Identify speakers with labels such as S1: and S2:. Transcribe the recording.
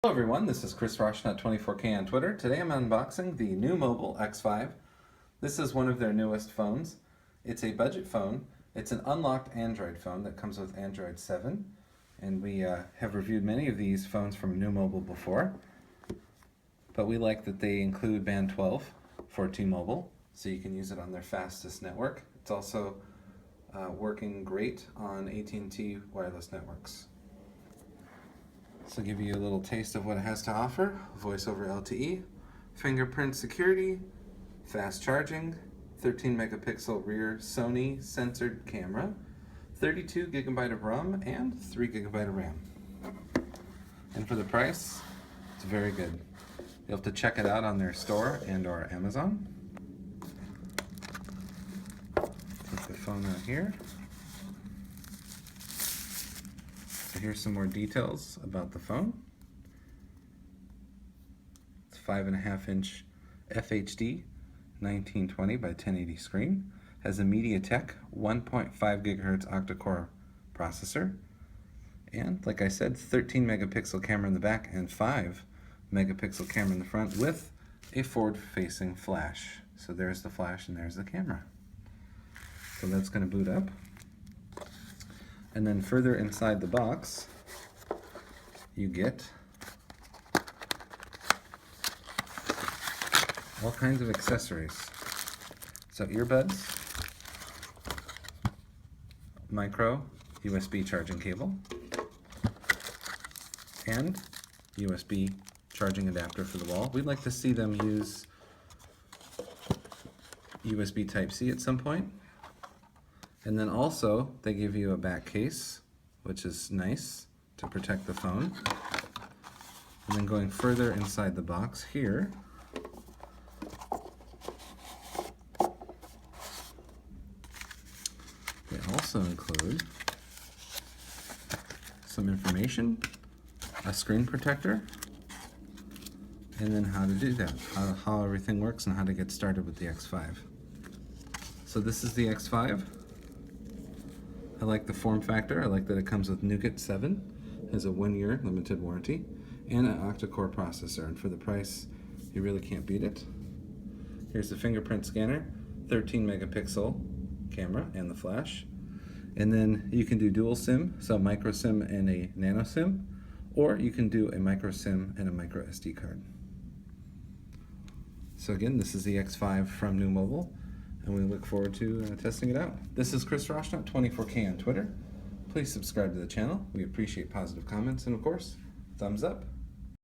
S1: Hello everyone, this is Chris Roshnut24K on Twitter. Today I'm unboxing the NUU Mobile X5. This is one of their newest phones. It's a budget phone. It's an unlocked Android phone that comes with Android 7. And we have reviewed many of these phones from NUU Mobile before. But we like that they include Band 12 for T-Mobile, so you can use it on their fastest network. It's also working great on AT&T wireless networks. So give you a little taste of what it has to offer: voice over LTE, fingerprint security, fast charging, 13 megapixel rear Sony censored camera, 32 gigabyte of ROM, and 3 gigabyte of RAM. And for the price, it's very good. You'll have to check it out on their store and or Amazon. Take the phone out here. Here's some more details about the phone. It's 5.5-inch FHD 1920 by 1080 screen. Has a MediaTek 1.5 gigahertz octa-core processor. And like I said, 13 megapixel camera in the back and 5 megapixel camera in the front with a forward-facing flash. So there's the flash and there's the camera. So that's going to boot up. And then further inside the box, you get all kinds of accessories. So earbuds, micro USB charging cable, and USB charging adapter for the wall. We'd like to see them use USB Type-C at some point. And then also, they give you a back case, which is nice to protect the phone. And then going further inside the box here, they also include some information, a screen protector, and then how to do that, how everything works and how to get started with the X5. So this is the X5. I like the form factor. I like that it comes with Nougat 7, has a 1-year limited warranty, and an octa-core processor. And for the price, you really can't beat it. Here's the fingerprint scanner, 13 megapixel camera and the flash. And then you can do dual SIM, so micro SIM and a nano SIM, or you can do a micro SIM and a micro SD card. So again, this is the X5 from NUU Mobile, and we look forward to testing it out. This is Chris Roshnut24K on Twitter. Please subscribe to the channel. We appreciate positive comments, and of course, thumbs up.